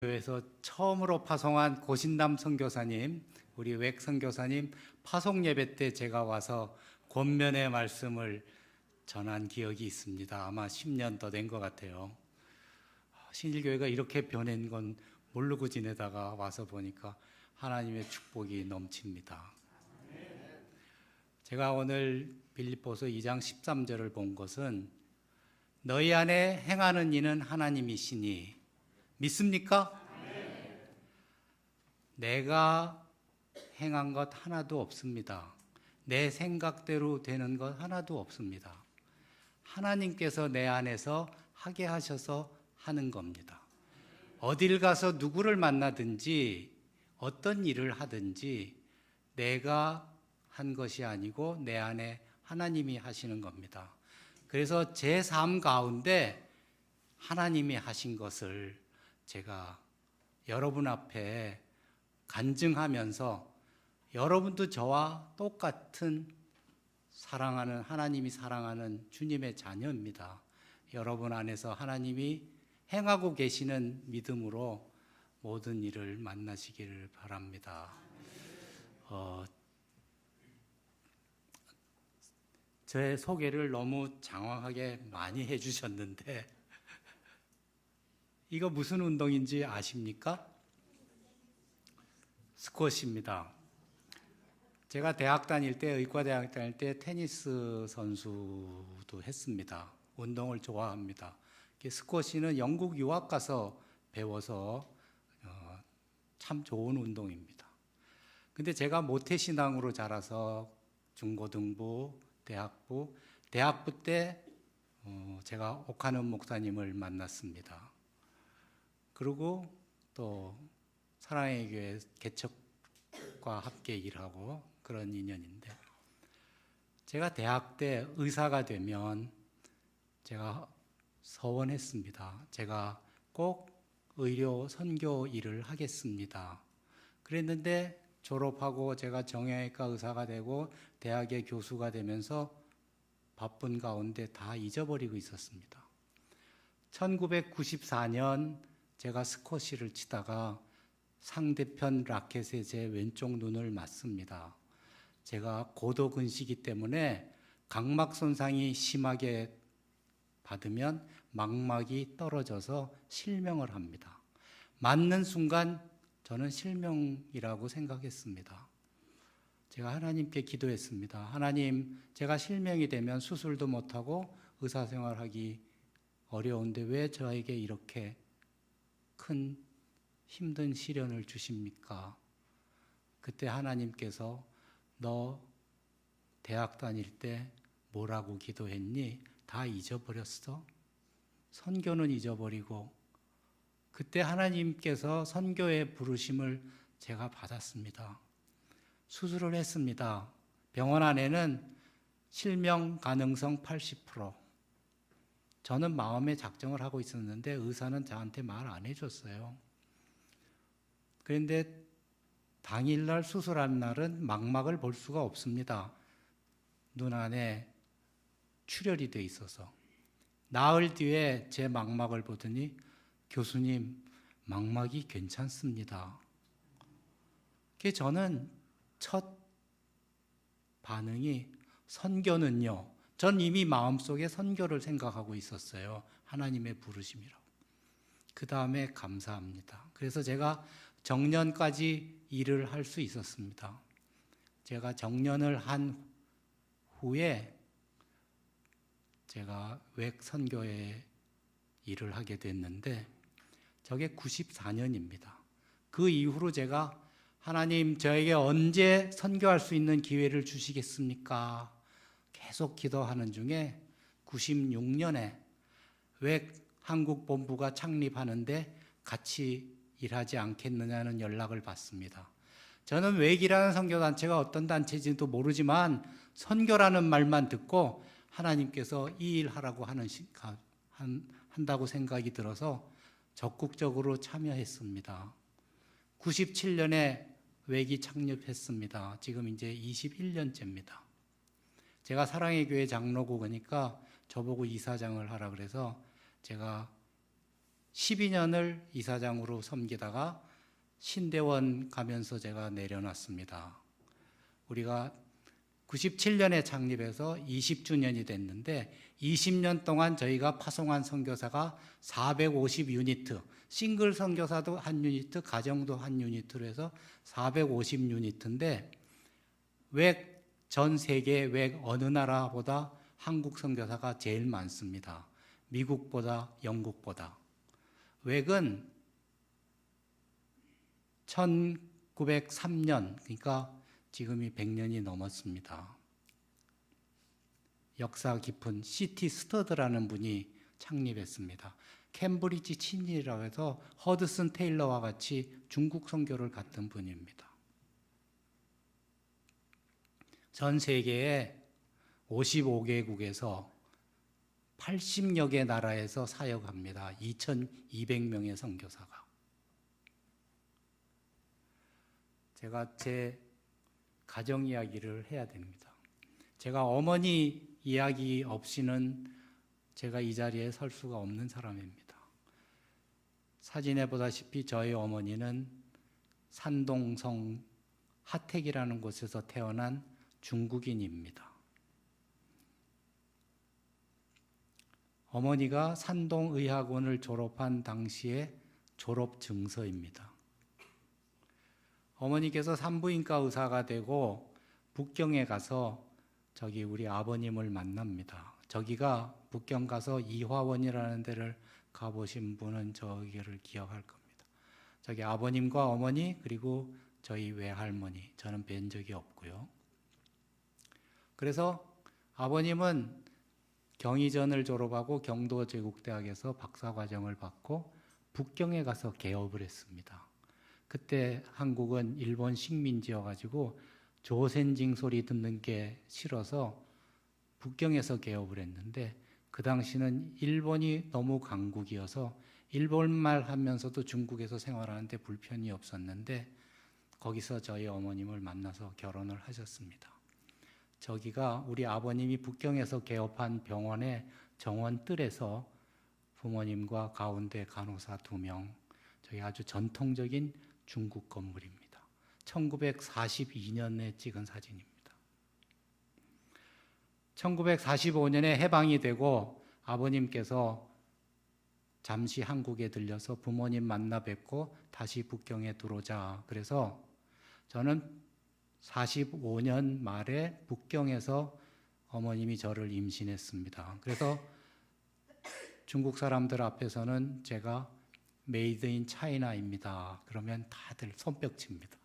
교회에서 처음으로 파송한 고신남 선교사님, 우리 웩 선교사님 파송 예배 때 제가 와서 권면의 말씀을 전한 기억이 있습니다. 아마 10년 더 된 것 같아요. 신일교회가 이렇게 변한 건 모르고 지내다가 와서 보니까 하나님의 축복이 넘칩니다. 제가 오늘 빌립보서 2장 13절을 본 것은 너희 안에 행하는 이는 하나님이시니 믿습니까? 내가 행한 것 하나도 없습니다. 내 생각대로 되는 것 하나도 없습니다. 하나님께서 내 안에서 하게 하셔서 하는 겁니다. 어딜 가서 누구를 만나든지 어떤 일을 하든지 내가 한 것이 아니고 내 안에 하나님이 하시는 겁니다. 그래서 제 삶 가운데 하나님이 하신 것을 제가 여러분 앞에 간증하면서 여러분도 저와 똑같은 사랑하는 하나님이 사랑하는 주님의 자녀입니다. 여러분 안에서 하나님이 행하고 계시는 믿음으로 모든 일을 만나시기를 바랍니다. 제 소개를 너무 장황하게 많이 해주셨는데 이거 무슨 운동인지 아십니까? 스쿼시입니다. 제가 대학 다닐 때, 의과대학 다닐 때 테니스 선수도 했습니다. 운동을 좋아합니다. 스쿼시는 영국 유학 가서 배워서 참 좋은 운동입니다. 근데 제가 모태신앙으로 자라서 중고등부, 대학부 때 제가 옥하는 목사님을 만났습니다. 그리고 또 사랑의 교회 개척과 함께 일하고 그런 인연인데 제가 대학 때 의사가 되면 제가 서원했습니다. 제가 꼭 의료 선교 일을 하겠습니다. 그랬는데 졸업하고 제가 정형외과 의사가 되고 대학의 교수가 되면서 바쁜 가운데 다 잊어버리고 있었습니다. 1994년 제가 스쿼시를 치다가 상대편 라켓에 제 왼쪽 눈을 맞습니다. 제가 고도근시기 때문에 각막 손상이 심하게 받으면 망막이 떨어져서 실명을 합니다. 맞는 순간 저는 실명이라고 생각했습니다. 제가 하나님께 기도했습니다. 하나님, 제가 실명이 되면 수술도 못하고 의사생활하기 어려운데 왜 저에게 이렇게 큰 힘든 시련을 주십니까? 그때 하나님께서 너 대학 다닐 때 뭐라고 기도했니? 다 잊어버렸어? 선교는 잊어버리고 그때 하나님께서 선교의 부르심을 제가 받았습니다. 수술을 했습니다. 병원 안에는 실명 가능성 80%. 저는 마음의 작정을 하고 있었는데 의사는 저한테 말 안 해줬어요. 그런데 당일날 수술한 날은 망막을 볼 수가 없습니다. 눈 안에 출혈이 돼 있어서. 나흘 뒤에 제 망막을 보더니 교수님, 망막이 괜찮습니다. 저는 첫 반응이 선교는요. 전 이미 마음속에 선교를 생각하고 있었어요. 하나님의 부르심이라고. 그 다음에 감사합니다. 그래서 제가 정년까지 일을 할 수 있었습니다. 제가 정년을 한 후에 제가 웩 선교회 일을 하게 됐는데 저게 94년입니다. 그 이후로 제가 하나님 저에게 언제 선교할 수 있는 기회를 주시겠습니까? 계속 기도하는 중에 96년에 웩 한국 본부가 창립하는데 같이 일하지 않겠느냐는 연락을 받습니다. 저는 웩이라는 선교단체가 어떤 단체인지도 모르지만 선교라는 말만 듣고 하나님께서 이 일 하라고 한다고 생각이 들어서 적극적으로 참여했습니다. 97년에 웩이 창립했습니다. 지금 이제 21년째입니다. 제가 사랑의 교회 장로고 그러니까 저보고 이사장을 하라 그래서 제가 12년을 이사장으로 섬기다가 신대원 가면서 제가 내려놨습니다. 우리가 97년에 창립해서 20주년이 됐는데 20년 동안 저희가 파송한 선교사가 450유니트, 싱글 선교사도 한 유니트, 가정도 한 유니트로 해서 450유니트인데 왜 전 세계 왜 어느 나라보다 한국 선교사가 제일 많습니다. 미국보다 영국보다. 웩은 1903년, 그러니까 지금이 100년이 넘었습니다. 역사 깊은 시티 스터드라는 분이 창립했습니다. 캠브리지 친일이라고 해서 허드슨 테일러와 같이 중국 선교를 갔던 분입니다. 전 세계에 55개국에서 80여 개 나라에서 사역합니다. 2,200명의 선교사가. 제가 제 가정 이야기를 해야 됩니다. 제가 어머니 이야기 없이는 제가 이 자리에 설 수가 없는 사람입니다. 사진에 보다시피 저희 어머니는 산동성 하택이라는 곳에서 태어난 중국인입니다. 어머니가 산동의학원을 졸업한 당시의 졸업 증서입니다. 어머니께서 산부인과 의사가 되고 북경에 가서 저기 우리 아버님을 만납니다. 저기가 북경 가서 이화원이라는 데를 가보신 분은 저기를 기억할 겁니다. 저기 아버님과 어머니 그리고 저희 외할머니, 저는 뵌 적이 없고요. 그래서 아버님은 경희전을 졸업하고 경도제국대학에서 박사과정을 받고 북경에 가서 개업을 했습니다. 그때 한국은 일본 식민지여가지고 조센징 소리 듣는 게 싫어서 북경에서 개업을 했는데 그 당시는 일본이 너무 강국이어서 일본말 하면서도 중국에서 생활하는데 불편이 없었는데 거기서 저희 어머님을 만나서 결혼을 하셨습니다. 저기가 우리 아버님이 북경에서 개업한 병원의 정원 뜰에서 부모님과 가운데 간호사 2명, 저희 아주 전통적인 중국 건물입니다. 1942년에 찍은 사진입니다. 1945년에 해방이 되고 아버님께서 잠시 한국에 들려서 부모님 만나 뵙고 다시 북경에 들어오자. 그래서 저는 45년 말에 북경에서 어머님이 저를 임신했습니다. 그래서 중국 사람들 앞에서는 제가 메이드 인 차이나입니다. 그러면 다들 손뼉칩니다.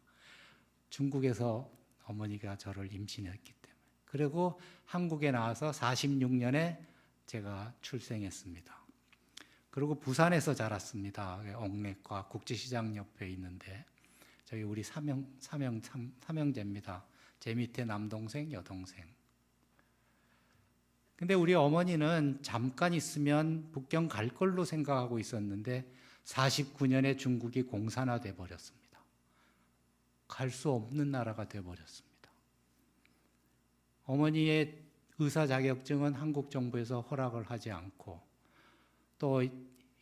중국에서 어머니가 저를 임신했기 때문에. 그리고 한국에 나와서 46년에 제가 출생했습니다. 그리고 부산에서 자랐습니다. 옥내과 국제시장 옆에 있는데 저희 우리 삼형제입니다. 제 밑에 남동생, 여동생. 근데 우리 어머니는 잠깐 있으면 북경 갈 걸로 생각하고 있었는데 49년에 중국이 공산화돼 버렸습니다. 갈 수 없는 나라가 돼 버렸습니다. 어머니의 의사 자격증은 한국 정부에서 허락을 하지 않고 또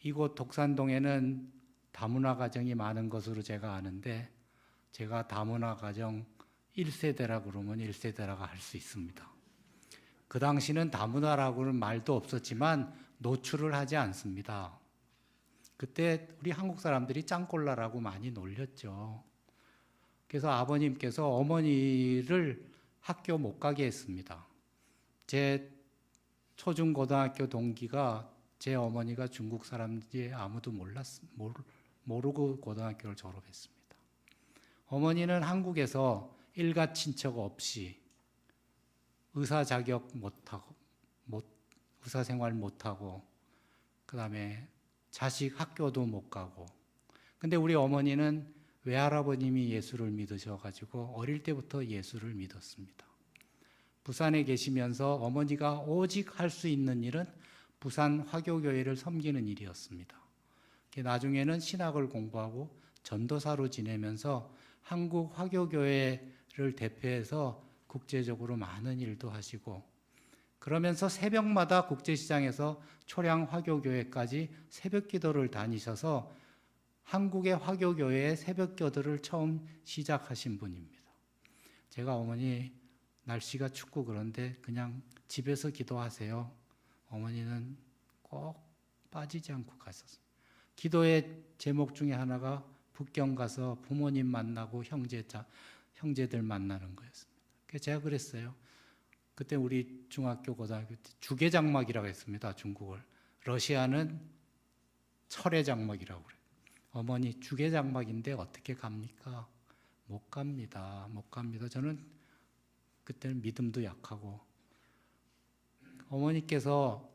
이곳 독산동에는 다문화 가정이 많은 것으로 제가 아는데 제가 다문화 가정 1세대라 그러면 1세대라고 할 수 있습니다. 그 당시는 다문화라고는 말도 없었지만 노출을 하지 않습니다. 그때 우리 한국 사람들이 짱꼴라라고 많이 놀렸죠. 그래서 아버님께서 어머니를 학교 못 가게 했습니다. 제 초중고등학교 동기가 제 어머니가 중국 사람인지 아무도 모르고 고등학교를 졸업했습니다. 어머니는 한국에서 일가 친척 없이 의사 자격 못하고, 의사 생활 못하고, 그 다음에 자식 학교도 못 가고. 근데 우리 어머니는 외할아버님이 예수를 믿으셔가지고 어릴 때부터 예수를 믿었습니다. 부산에 계시면서 어머니가 오직 할 수 있는 일은 부산 화교교회를 섬기는 일이었습니다. 나중에는 신학을 공부하고 전도사로 지내면서 한국 화교교회를 대표해서 국제적으로 많은 일도 하시고 그러면서 새벽마다 국제시장에서 초량 화교교회까지 새벽 기도를 다니셔서 한국의 화교교회의 새벽 기도를 처음 시작하신 분입니다. 제가 어머니 날씨가 춥고 그런데 그냥 집에서 기도하세요. 어머니는 꼭 빠지지 않고 가셨어요. 기도의 제목 중에 하나가 북경 가서 부모님 만나고 형제들 만나는 거였습니다. 그래서 제가 그랬어요. 그때 우리 중학교 고등학교 때 주계장막이라고 했습니다. 중국을. 러시아는 철회장막이라고 그래요. 어머니 주계장막인데 어떻게 갑니까? 못 갑니다. 못 갑니다. 저는 그때는 믿음도 약하고 어머니께서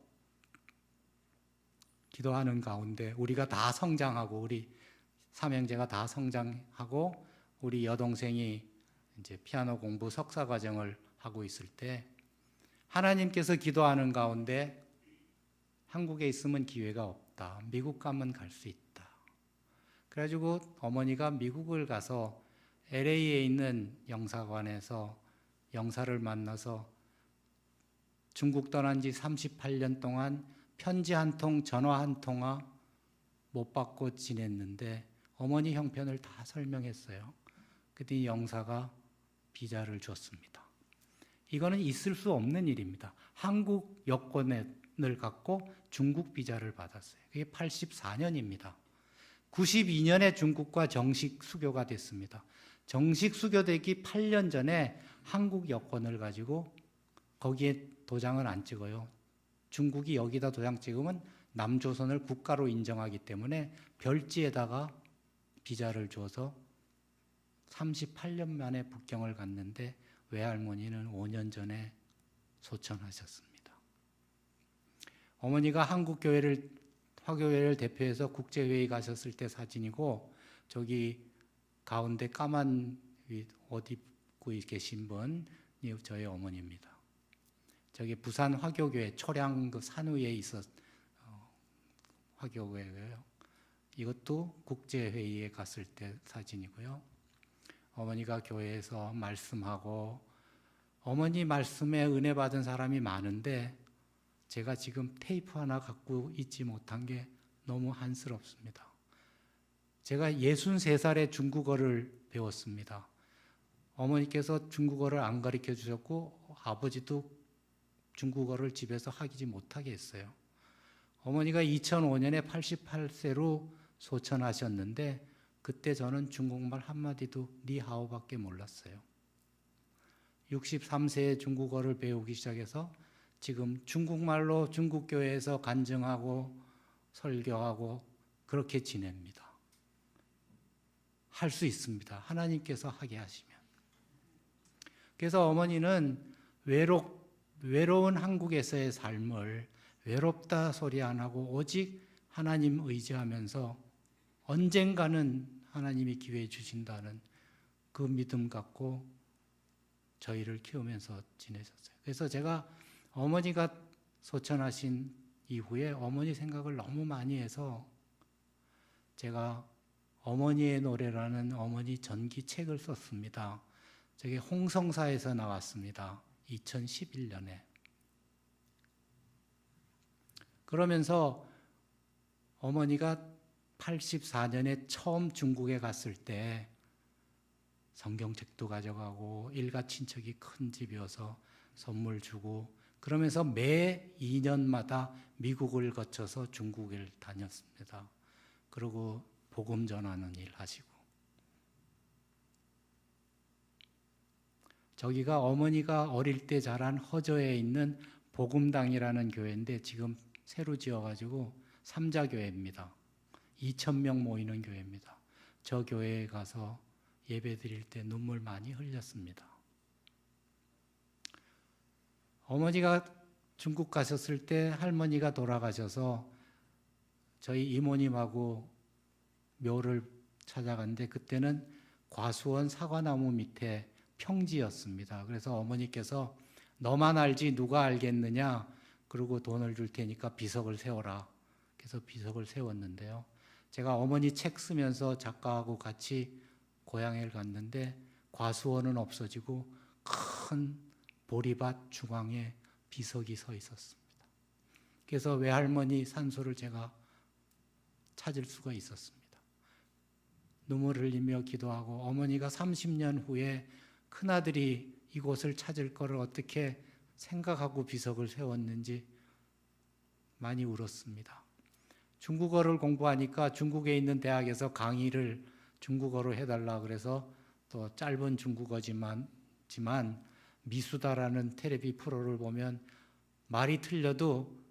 기도하는 가운데 우리가 다 성장하고 우리 삼형제가 다 성장하고 우리 여동생이 이제 피아노 공부 석사 과정을 하고 있을 때 하나님께서 기도하는 가운데 한국에 있으면 기회가 없다. 미국 가면 갈 수 있다. 그래가지고 어머니가 미국을 가서 LA에 있는 영사관에서 영사를 만나서 중국 떠난 지 38년 동안 편지 한 통, 전화 한 통화 못 받고 지냈는데 어머니 형편을 다 설명했어요. 그때 영사가 비자를 줬습니다. 이거는 있을 수 없는 일입니다. 한국 여권을 갖고 중국 비자를 받았어요. 그게 84년입니다. 92년에 중국과 정식 수교가 됐습니다. 정식 수교되기 8년 전에 한국 여권을 가지고 거기에 도장을 안 찍어요. 중국이 여기다 도장 찍으면 남조선을 국가로 인정하기 때문에 별지에다가 비자를 줘서 38년 만에 북경을 갔는데 외할머니는 5년 전에 소천하셨습니다. 어머니가 한국교회를 화교회를 대표해서 국제회의 가셨을 때 사진이고 저기 가운데 까만 옷 입고 계신 분이 저희 어머니입니다. 저기 부산 화교교회 초량 그 산 위에 있었 화교회예요. 이것도 국제회의에 갔을 때 사진이고요. 어머니가 교회에서 말씀하고 어머니 말씀에 은혜 받은 사람이 많은데 제가 지금 테이프 하나 갖고 있지 못한 게 너무 한스럽습니다. 제가 63살에 중국어를 배웠습니다. 어머니께서 중국어를 안 가르쳐 주셨고 아버지도 중국어를 집에서 하지 못하게 했어요. 어머니가 2005년에 88세로 소천하셨는데 그때 저는 중국말 한마디도 니하오밖에 몰랐어요. 63세에 중국어를 배우기 시작해서 지금 중국말로 중국교회에서 간증하고 설교하고 그렇게 지냅니다. 할 수 있습니다. 하나님께서 하게 하시면. 그래서 어머니는 외로운 한국에서의 삶을 외롭다 소리 안 하고 오직 하나님 의지하면서 언젠가는 하나님이 기회 주신다는 그 믿음 갖고 저희를 키우면서 지내셨어요. 그래서 제가 어머니가 소천하신 이후에 어머니 생각을 너무 많이 해서 제가 어머니의 노래라는 어머니 전기 책을 썼습니다. 저게 홍성사에서 나왔습니다. 2011년에. 그러면서 어머니가 84년에 처음 중국에 갔을 때 성경책도 가져가고 일가 친척이 큰 집이어서 선물 주고 그러면서 매 2년마다 미국을 거쳐서 중국을 다녔습니다. 그리고 복음 전하는 일 하시고 저기가 어머니가 어릴 때 자란 허저에 있는 복음당이라는 교회인데 지금 새로 지어가지고 삼자교회입니다. 2,000명 모이는 교회입니다. 저 교회에 가서 예배 드릴 때 눈물 많이 흘렸습니다. 어머니가 중국 가셨을 때 할머니가 돌아가셔서 저희 이모님하고 묘를 찾아갔는데 그때는 과수원 사과나무 밑에 평지였습니다. 그래서 어머니께서 너만 알지 누가 알겠느냐 그리고 돈을 줄 테니까 비석을 세워라. 그래서 비석을 세웠는데요. 제가 어머니 책 쓰면서 작가하고 같이 고향에 갔는데 과수원은 없어지고 큰 보리밭 중앙에 비석이 서 있었습니다. 그래서 외할머니 산소를 제가 찾을 수가 있었습니다. 눈물을 흘리며 기도하고 어머니가 30년 후에 큰아들이 이곳을 찾을 것을 어떻게 생각하고 비석을 세웠는지 많이 울었습니다. 중국어를 공부하니까 중국에 있는 대학에서 강의를 중국어로 해달라 그래서 또 짧은 중국어지만 미수다라는 텔레비 프로를 보면 말이 틀려도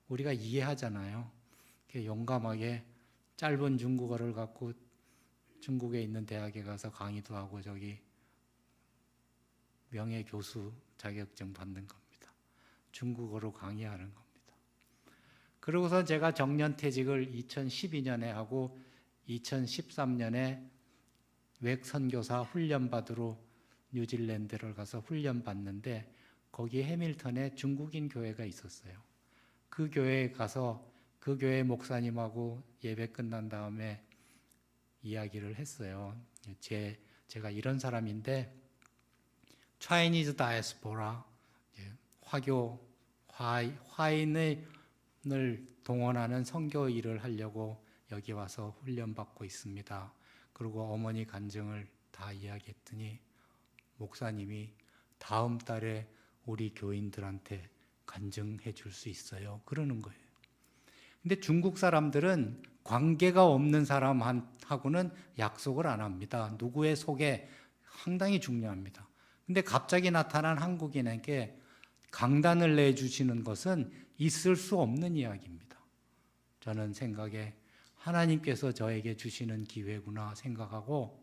우리가 이해하잖아요. 용감하게 짧은 중국어를 갖고 중국에 있는 대학에 가서 강의도 하고 저기 명예교수 자격증 받는 겁니다. 중국어로 강의하는 겁니다. 그러고서 제가 정년퇴직을 2012년에 하고 2013년에 외국 선교사 훈련받으러 뉴질랜드를 가서 훈련받는데 거기 해밀턴에 중국인 교회가 있었어요. 그 교회에 가서 그 교회 목사님하고 예배 끝난 다음에 이야기를 했어요. 제가 이런 사람인데 차이니즈 다이아스포라 화인을 동원하는 선교 일을 하려고 여기 와서 훈련받고 있습니다. 그리고 어머니 간증을 다 이야기했더니 목사님이 다음 달에 우리 교인들한테 간증해 줄 수 있어요. 그러는 거예요. 근데 중국 사람들은 관계가 없는 사람하고는 약속을 안 합니다. 누구의 속에 상당히 중요합니다. 근데 갑자기 나타난 한국인에게 강단을 내주시는 것은 있을 수 없는 이야기입니다. 저는 생각에 하나님께서 저에게 주시는 기회구나 생각하고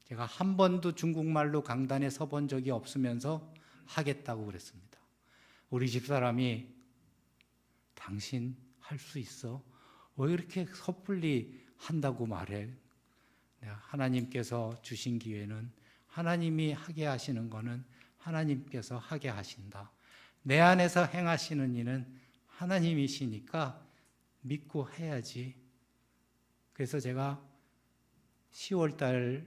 제가 한 번도 중국말로 강단에 서본 적이 없으면서 하겠다고 그랬습니다. 우리 집사람이 당신 할 수 있어? 왜 이렇게 섣불리 한다고 말해? 하나님께서 주신 기회는 하나님이 하게 하시는 거는 하나님께서 하게 하신다. 내 안에서 행하시는 이는 하나님이시니까 믿고 해야지. 그래서 제가 10월달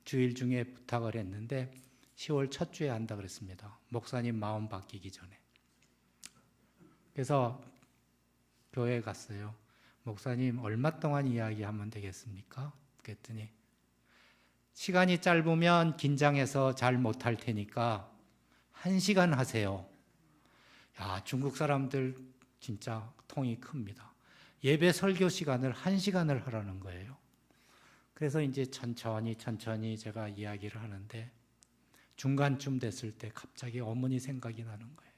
주일 중에 부탁을 했는데 10월 첫 주에 한다 그랬습니다. 목사님 마음 바뀌기 전에. 그래서 교회에 갔어요. 목사님 얼마 동안 이야기하면 되겠습니까? 그랬더니 시간이 짧으면 긴장해서 잘 못할 테니까 1시간 하세요. 야, 중국 사람들 진짜 통이 큽니다. 예배 설교 시간을 1시간을 하라는 거예요. 그래서 이제 천천히 제가 이야기를 하는데 중간쯤 됐을 때 갑자기 어머니 생각이 나는 거예요.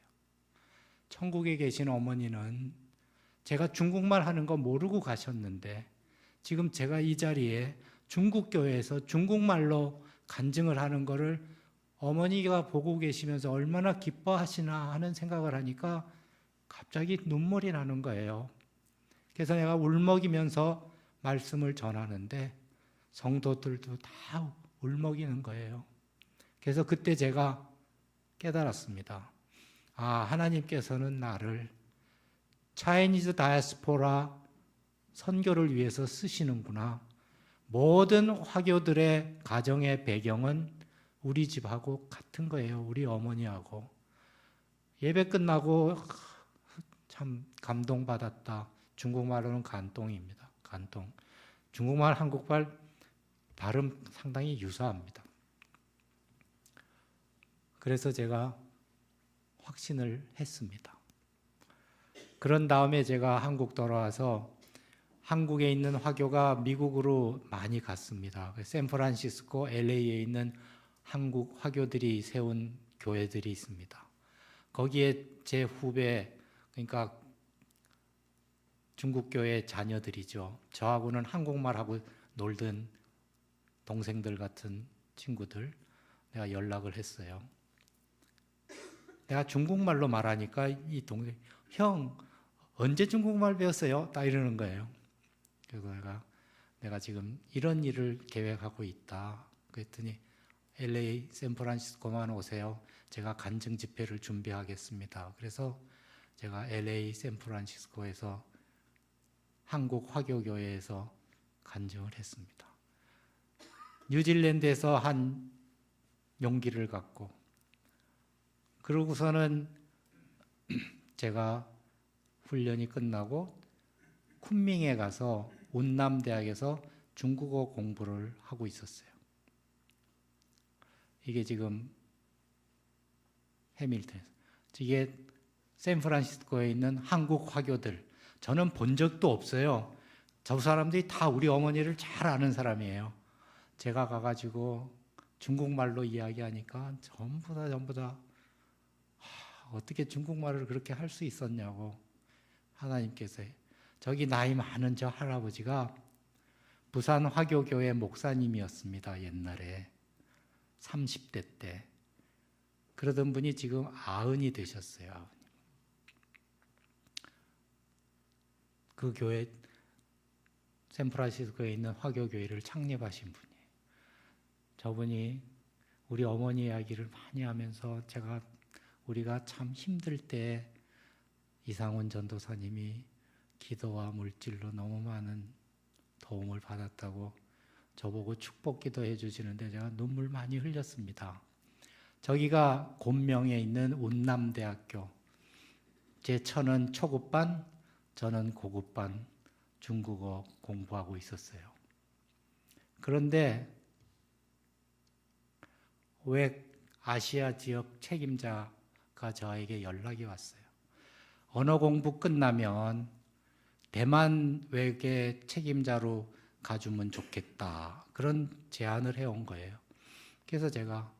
천국에 계신 어머니는 제가 중국말 하는 거 모르고 가셨는데 지금 제가 이 자리에 중국 교회에서 중국말로 간증을 하는 거를 어머니가 보고 계시면서 얼마나 기뻐하시나 하는 생각을 하니까 갑자기 눈물이 나는 거예요. 그래서 내가 울먹이면서 말씀을 전하는데 성도들도 다 울먹이는 거예요. 그래서 그때 제가 깨달았습니다. 아, 하나님께서는 나를 차이니즈 다이아스포라 선교를 위해서 쓰시는구나. 모든 화교들의 가정의 배경은 우리 집하고 같은 거예요. 우리 어머니하고. 예배 끝나고 참 감동받았다. 중국말로는 간동입니다. 간동. 중국말, 한국말 발음 상당히 유사합니다. 그래서 제가 확신을 했습니다. 그런 다음에 제가 한국 돌아와서 한국에 있는 화교가 미국으로 많이 갔습니다. 샌프란시스코, LA에 있는 한국 화교들이 세운 교회들이 있습니다. 거기에 제 후배, 그러니까 중국교회 자녀들이죠. 저하고는 한국말하고 놀던 동생들 같은 친구들, 내가 연락을 했어요. 내가 중국말로 말하니까 이 동생, 형, 언제 중국말 배웠어요? 딱 이러는 거예요. 그래서 내가 지금 이런 일을 계획하고 있다. 그랬더니 LA, 샌프란시스코만 오세요. 제가 간증 집회를 준비하겠습니다. 그래서 제가 LA, 샌프란시스코에서 한국 화교교회에서 간증을 했습니다. 뉴질랜드에서 한 용기를 갖고 그러고서는 제가 훈련이 끝나고 쿤밍에 가서 운남대학에서 중국어 공부를 하고 있었어요. 이게 지금 해밀턴에서. 이게 샌프란시스코에 있는 한국 화교들. 저는 본 적도 없어요. 저 사람들이 다 우리 어머니를 잘 아는 사람이에요. 제가 가가지고 중국말로 이야기하니까 전부 다 어떻게 중국말을 그렇게 할 수 있었냐고. 하나님께서 저기 나이 많은 저 할아버지가 부산 화교교회 목사님이었습니다. 옛날에 30대 때. 그러던 분이 지금 90이 되셨어요. 그 교회 샌프란시스코에 있는 화교교회를 창립하신 분이에요. 저분이 우리 어머니 이야기를 많이 하면서 우리가 참 힘들 때 이상훈 전도사님이 기도와 물질로 너무 많은 도움을 받았다고 저보고 축복 기도해 주시는데 제가 눈물 많이 흘렸습니다. 저기가 곤명에 있는 운남대학교. 제 처는 초급반, 저는 고급반 중국어 공부하고 있었어요. 그런데 왜 아시아 지역 책임자가 저에게 연락이 왔어요. 언어 공부 끝나면 대만 외계 책임자로 가주면 좋겠다. 그런 제안을 해온 거예요. 그래서 제가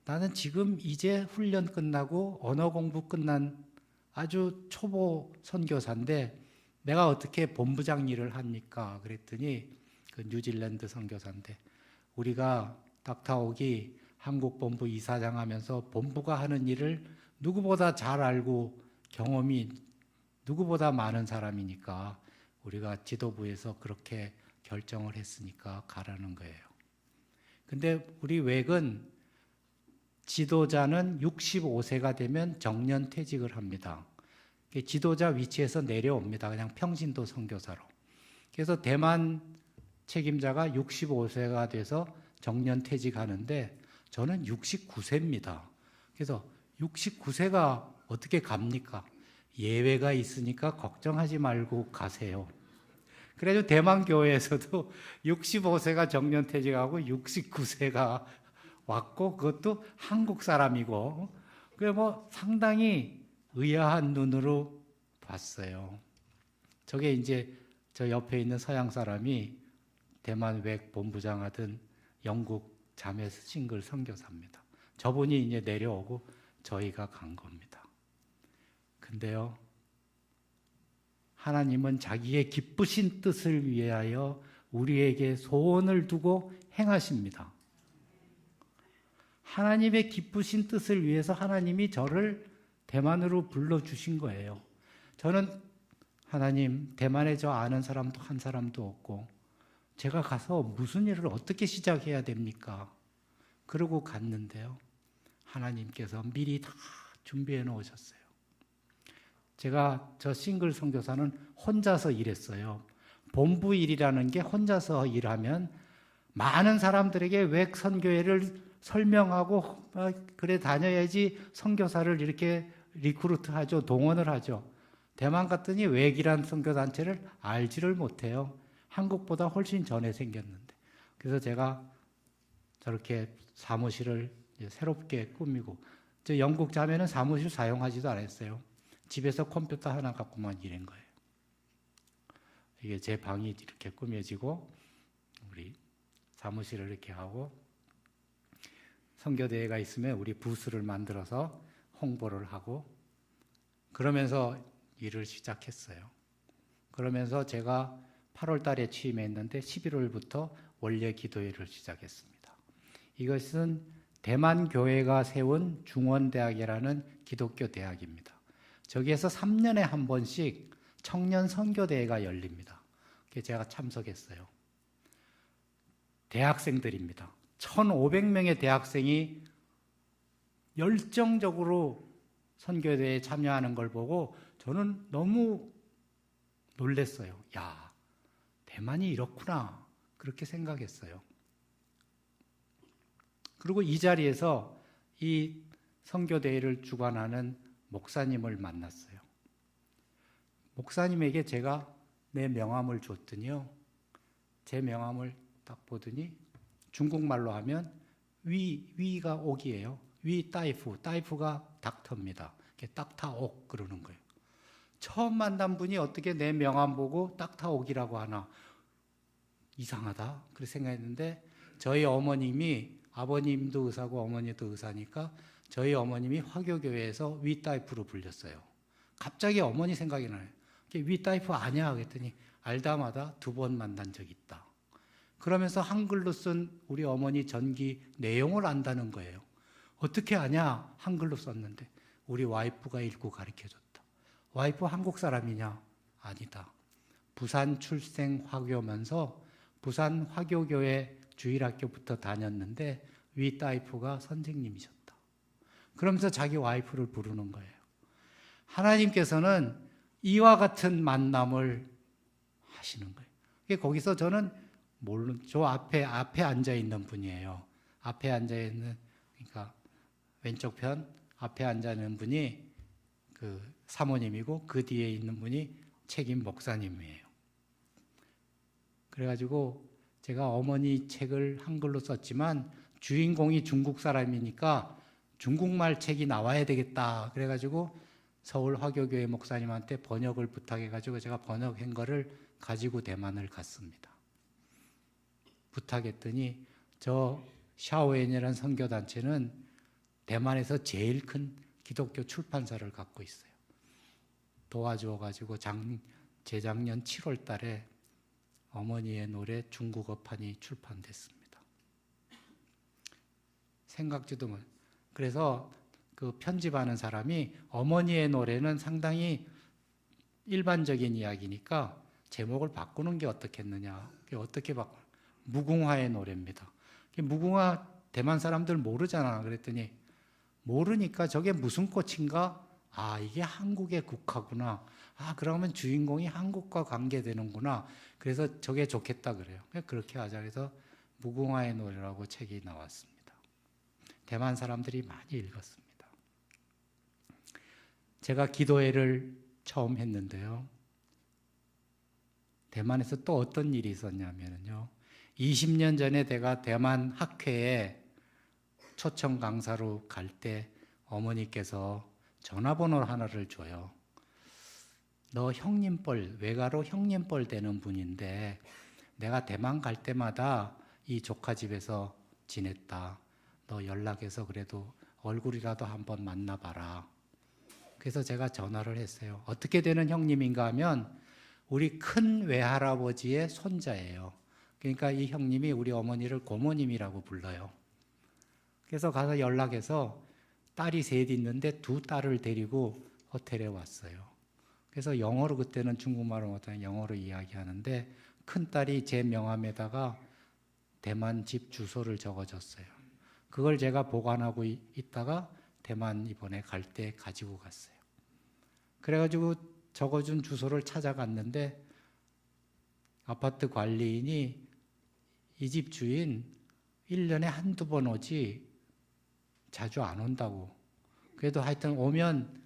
나는 지금 이제 훈련 끝나고 언어 공부 끝난 아주 초보 선교사인데 내가 어떻게 본부장 일을 합니까? 그랬더니 그 뉴질랜드 선교사인데 우리가 닥터옥이 한국 본부 이사장 하면서 본부가 하는 일을 누구보다 잘 알고 경험이 누구보다 많은 사람이니까 우리가 지도부에서 그렇게 결정을 했으니까 가라는 거예요. 근데 우리 웩은 지도자는 65세가 되면 정년퇴직을 합니다. 지도자 위치에서 내려옵니다. 그냥 평신도 선교사로. 그래서 대만 책임자가 65세가 돼서 정년퇴직하는데 저는 69세입니다. 그래서 69세가 어떻게 갑니까? 예외가 있으니까 걱정하지 말고 가세요. 그래서 대만 교회에서도 65세가 정년퇴직하고 69세가 왔고 그것도 한국 사람이고 그래 뭐 상당히 의아한 눈으로 봤어요. 저게 이제 저 옆에 있는 서양 사람이 대만 웩 본부장 하던 영국 자매 싱글 선교사입니다. 저분이 이제 내려오고 저희가 간 겁니다. 근데요, 하나님은 자기의 기쁘신 뜻을 위하여 우리에게 소원을 두고 행하십니다. 하나님의 기쁘신 뜻을 위해서 하나님이 저를 대만으로 불러주신 거예요. 저는 하나님, 대만에 저 아는 사람도 한 사람도 없고 제가 가서 무슨 일을 어떻게 시작해야 됩니까? 그러고 갔는데요. 하나님께서 미리 다 준비해 놓으셨어요. 제가 저 싱글 선교사는 혼자서 일했어요. 본부 일이라는 게 혼자서 일하면 많은 사람들에게 왜 선교회를 설명하고 그래 다녀야지 선교사를 이렇게 리크루트 하죠. 동원을 하죠. 대만 갔더니 웩이란 선교단체를 알지를 못해요. 한국보다 훨씬 전에 생겼는데. 그래서 제가 저렇게 사무실을 새롭게 꾸미고 저 영국 자매는 사무실 사용하지도 않았어요. 집에서 컴퓨터 하나 갖고만 일한 거예요. 이게 제 방이 이렇게 꾸며지고 우리 사무실을 이렇게 하고 선교대회가 있으면 우리 부스를 만들어서 홍보를 하고 그러면서 일을 시작했어요. 그러면서 제가 8월 달에 취임했는데 11월부터 원래 기도회를 시작했습니다. 이것은 대만 교회가 세운 중원대학이라는 기독교 대학입니다. 저기에서 3년에 한 번씩 청년 선교대회가 열립니다. 그게 제가 참석했어요. 대학생들입니다. 1,500명의 대학생이 열정적으로 선교대회에 참여하는 걸 보고 저는 너무 놀랐어요. 야, 대만이 이렇구나. 그렇게 생각했어요. 그리고 이 자리에서 이 선교대회를 주관하는 목사님을 만났어요. 목사님에게 제가 내 명함을 줬더니요. 제 명함을 딱 보더니 중국말로 하면 위가 옥이에요. 위 따이프, 따이프가 닥터입니다. 딱타옥 그러는 거예요. 처음 만난 분이 어떻게 내 명함 보고 딱타옥이라고 하나 이상하다 그렇게 생각했는데 저희 어머님이 아버님도 의사고 어머니도 의사니까 저희 어머님이 화교교회에서 위따이프로 불렸어요. 갑자기 어머니 생각이 나요. 위따이프 아냐 그랬더니 알다마다 2번 만난 적이 있다. 그러면서 한글로 쓴 우리 어머니 전기 내용을 안다는 거예요. 어떻게 아냐? 한글로 썼는데 우리 와이프가 읽고 가르쳐줬다. 와이프 한국 사람이냐? 아니다. 부산 출생 화교면서 부산 화교교회 주일학교부터 다녔는데 위따이프가 선생님이셨다. 그러면서 자기 와이프를 부르는 거예요. 하나님께서는 이와 같은 만남을 하시는 거예요. 거기서 저는 저 앞에 앉아 있는 분이에요. 앞에 앉아 있는, 그러니까 왼쪽 편 앞에 앉아 있는 분이 그 사모님이고 그 뒤에 있는 분이 책임 목사님이에요. 그래가지고 제가 어머니 책을 한글로 썼지만 주인공이 중국 사람이니까 중국말 책이 나와야 되겠다. 그래가지고 서울 화교교회 목사님한테 번역을 부탁해가지고 제가 번역한 거를 가지고 대만을 갔습니다. 부탁했더니 저 샤오엔이라는 선교단체는 대만에서 제일 큰 기독교 출판사를 갖고 있어요. 도와줘가지고 재작년 7월 달에 어머니의 노래 중국어판이 출판됐습니다. 생각지도 못. 그래서 그 편집하는 사람이 어머니의 노래는 상당히 일반적인 이야기니까 제목을 바꾸는 게 어떻겠느냐. 어떻게 바꾸냐. 무궁화의 노래입니다. 무궁화 대만 사람들 모르잖아. 그랬더니 모르니까 저게 무슨 꽃인가? 아, 이게 한국의 국화구나. 아, 그러면 주인공이 한국과 관계되는구나. 그래서 저게 좋겠다 그래요. 그렇게 하자 해서 무궁화의 노래라고 책이 나왔습니다. 대만 사람들이 많이 읽었습니다. 제가 기도회를 처음 했는데요. 대만에서 또 어떤 일이 있었냐면요. 20년 전에 내가 대만 학회에 초청 강사로 갈 때 어머니께서 전화번호 하나를 줘요. 너 형님뻘, 외가로 형님뻘 되는 분인데 내가 대만 갈 때마다 이 조카 집에서 지냈다. 너 연락해서 그래도 얼굴이라도 한번 만나봐라. 그래서 제가 전화를 했어요. 어떻게 되는 형님인가 하면 우리 큰 외할아버지의 손자예요. 그러니까 이 형님이 우리 어머니를 고모님이라고 불러요. 그래서 가서 연락해서 딸이 셋 있는데 2딸을 데리고 호텔에 왔어요. 그래서 영어로 그때는 중국말을 못하는 영어로 이야기하는데 큰딸이 제 명함에다가 대만 집 주소를 적어줬어요. 그걸 제가 보관하고 있다가 대만 이번에 갈 때 가지고 갔어요. 그래가지고 적어준 주소를 찾아갔는데 아파트 관리인이 이 집 주인 1년에 한두 번 오지 자주 안 온다고. 그래도 하여튼 오면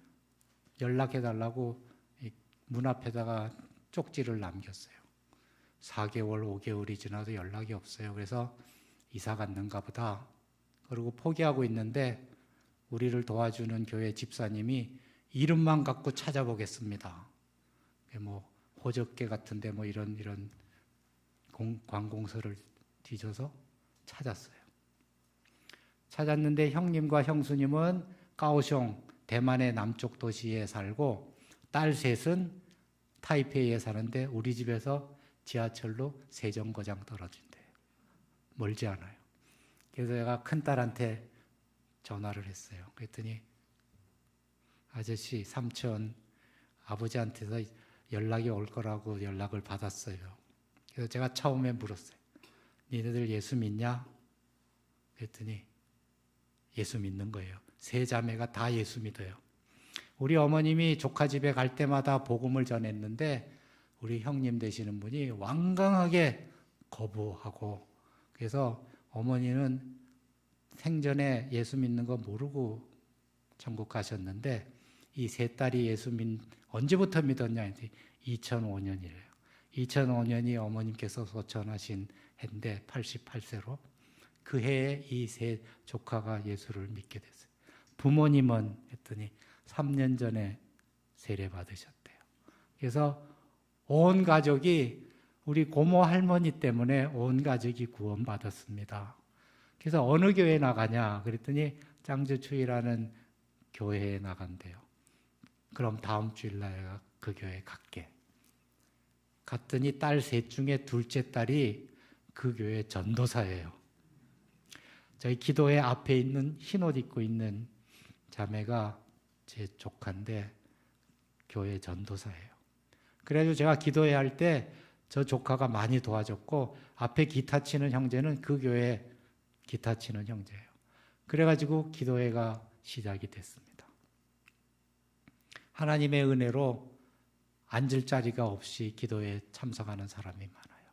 연락해달라고 문 앞에다가 쪽지를 남겼어요. 4개월, 5개월이 지나도 연락이 없어요. 그래서 이사 갔는가 보다. 그리고 포기하고 있는데 우리를 도와주는 교회 집사님이 이름만 갖고 찾아보겠습니다. 뭐 호적계 같은데 뭐 이런 관공서를 뒤져서 찾았어요. 찾았는데 형님과 형수님은 까오숑 대만의 남쪽 도시에 살고 딸 셋은 타이페이에 사는데 우리 집에서 지하철로 세정거장 떨어진대요. 멀지 않아요. 그래서 제가 큰딸한테 전화를 했어요. 그랬더니 아저씨, 삼촌, 아버지한테서 연락이 올 거라고 연락을 받았어요. 그래서 제가 처음에 물었어요. 니네들 예수 믿냐? 그랬더니 예수 믿는 거예요. 세 자매가 다 예수 믿어요. 우리 어머님이 조카 집에 갈 때마다 복음을 전했는데 우리 형님 되시는 분이 완강하게 거부하고 그래서 어머니는 생전에 예수 믿는 거 모르고 천국 가셨는데 이 세 딸이 언제부터 믿었냐 했더니 2005년이래요. 2005년이 어머님께서 소천하신 해인데 88세로 그 해에 이 세 조카가 예수를 믿게 됐어요. 부모님은 했더니 3년 전에 세례 받으셨대요. 그래서 온 가족이 우리 고모 할머니 때문에 온 가족이 구원받았습니다. 그래서 어느 교회 나가냐 그랬더니 짱주추이라는 교회에 나간대요. 그럼 다음 주일날 그 교회 갈게. 갔더니 딸 셋 중에 둘째 딸이 그 교회 전도사예요. 저희 기도회 앞에 있는 흰옷 입고 있는 자매가 제 조카인데 교회 전도사예요. 그래서 제가 기도회 할 때 저 조카가 많이 도와줬고 앞에 기타 치는 형제는 그 교회 기타 치는 형제예요. 그래가지고 기도회가 시작이 됐습니다. 하나님의 은혜로 앉을 자리가 없이 기도회에 참석하는 사람이 많아요.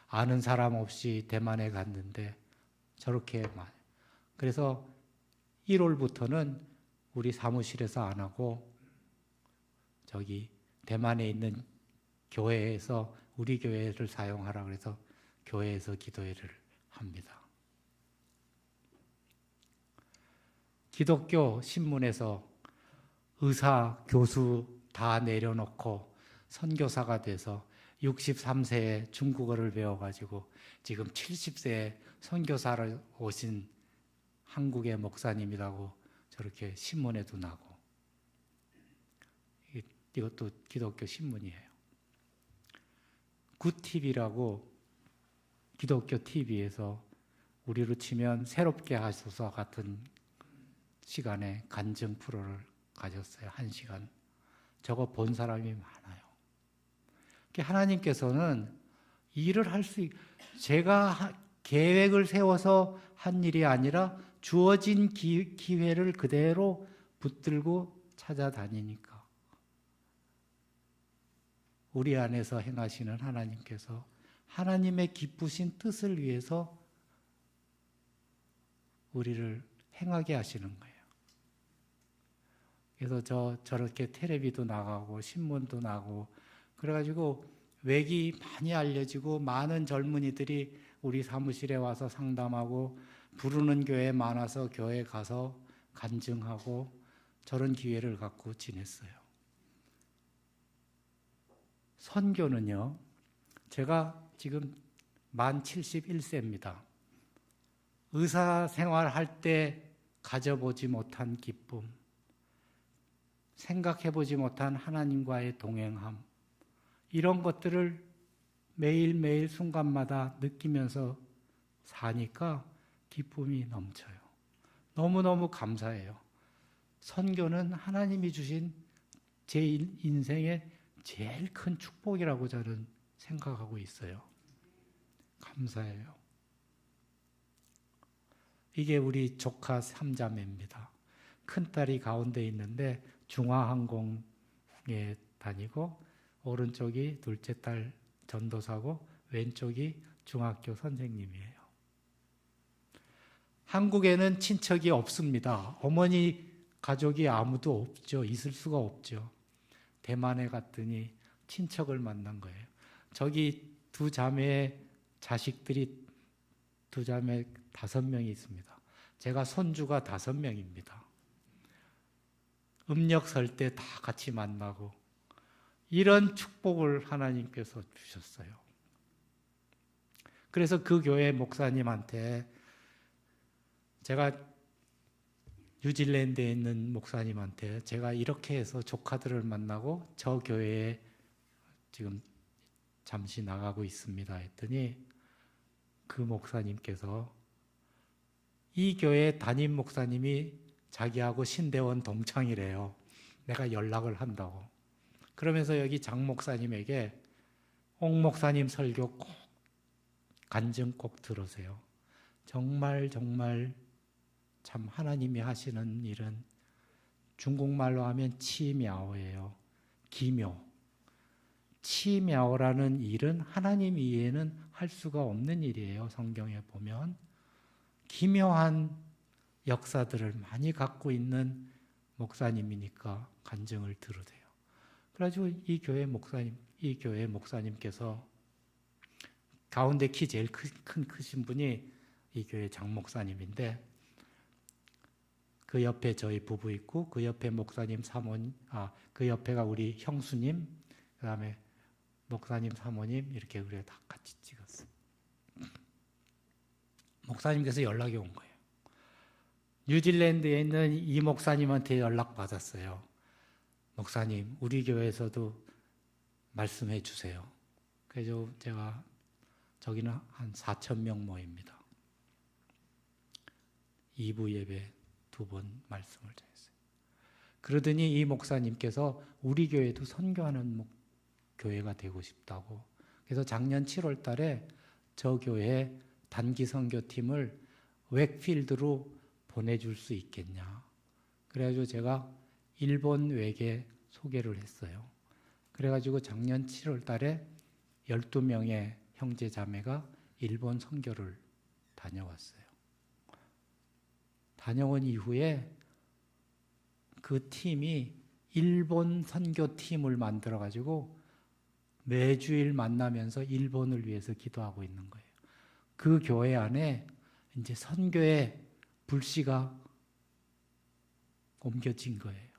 아는 사람 없이 대만에 갔는데 저렇게 많아요. 그래서 1월부터는 우리 사무실에서 안 하고 저기 대만에 있는 교회에서 우리 교회를 사용하라 그래서 교회에서 기도회를 합니다. 기독교 신문에서 의사, 교수 다 내려놓고 선교사가 돼서 63세에 중국어를 배워가지고 지금 70세에 선교사를 오신 한국의 목사님이라고 저렇게 신문에도 나고, 이것도 기독교 신문이에요. 굿TV라고 기독교 TV에서 우리로 치면 새롭게 하소서 같은 시간에 간증 프로를 가졌어요. 1시간. 저거 본 사람이 많아요. 하나님께서는 일을 할 수, 제가 계획을 세워서 한 일이 아니라 주어진 기회를 그대로 붙들고 찾아다니니까 우리 안에서 행하시는 하나님께서 하나님의 기쁘신 뜻을 위해서 우리를 행하게 하시는 거예요. 그래서 저렇게 텔레비도 나가고 신문도 나고 그래가지고 외기 많이 알려지고 많은 젊은이들이 우리 사무실에 와서 상담하고 부르는 교회 많아서 교회 가서 간증하고 저런 기회를 갖고 지냈어요. 선교는요, 제가 지금 만 71세입니다. 의사 생활할 때 가져보지 못한 기쁨, 생각해보지 못한 하나님과의 동행함, 이런 것들을 매일매일 순간마다 느끼면서 사니까 기쁨이 넘쳐요. 너무너무 감사해요. 선교는 하나님이 주신 제 인생의 제일 큰 축복이라고 저는 생각하고 있어요. 감사해요. 이게 우리 조카 3자매입니다. 큰딸이 가운데 있는데 중화항공에 다니고 오른쪽이 둘째 딸 전도사고 왼쪽이 중학교 선생님이에요. 한국에는 친척이 없습니다. 어머니 가족이 아무도 없죠. 있을 수가 없죠. 대만에 갔더니 친척을 만난 거예요. 저기 두 자매의 자식들이 두 자매 5명이 있습니다. 제가 손주가 5명입니다. 음력 설 때 다 같이 만나고 이런 축복을 하나님께서 주셨어요. 그래서 그 교회 목사님한테 제가 뉴질랜드에 있는 목사님한테 제가 이렇게 해서 조카들을 만나고 저 교회에 지금 잠시 나가고 있습니다 했더니 그 목사님께서 이 교회 담임 목사님이 자기하고 신대원 동창이래요. 내가 연락을 한다고. 그러면서 여기 장 목사님에게 옥 목사님 설교 꼭 간증 꼭 들으세요. 정말 참 하나님이 하시는 일은 중국말로 하면 치미아오예요. 기묘. 치미아오라는 일은 하나님 이외에는 할 수가 없는 일이에요. 성경에 보면 기묘한 역사들을 많이 갖고 있는 목사님이니까 간증을 들으세요. 그래가지고 이 교회 목사님께서 가운데 키 제일 크신 분이 이 교회 장 목사님인데, 그 옆에 저희 부부 있고, 그 옆에 목사님 사모님, 그 옆에가 우리 형수님, 그 다음에 목사님 사모님, 이렇게 우리가 다 같이 찍었어요. 목사님께서 연락이 온 거예요. 뉴질랜드에 있는 이 목사님한테 연락 받았어요. 목사님, 우리 교회에서도 말씀해 주세요. 그래서 제가 저기는 한 4,000명 모입니다. 2부 예배 2번 말씀을 전했어요. 그러더니 이 목사님께서 우리 교회도 선교하는 교회가 되고 싶다고. 그래서 작년 7월 달에 저 교회 단기 선교팀을 웩필드로 보내줄 수 있겠냐. 그래가지고 제가 일본 웩에 소개를 했어요. 그래가지고 작년 7월 달에 12명의 형제 자매가 일본 선교를 다녀왔어요. 다녀온 이후에 그 팀이 일본 선교팀을 만들어가지고 매주일 만나면서 일본을 위해서 기도하고 있는 거예요. 그 교회 안에 이제 선교의 불씨가 옮겨진 거예요.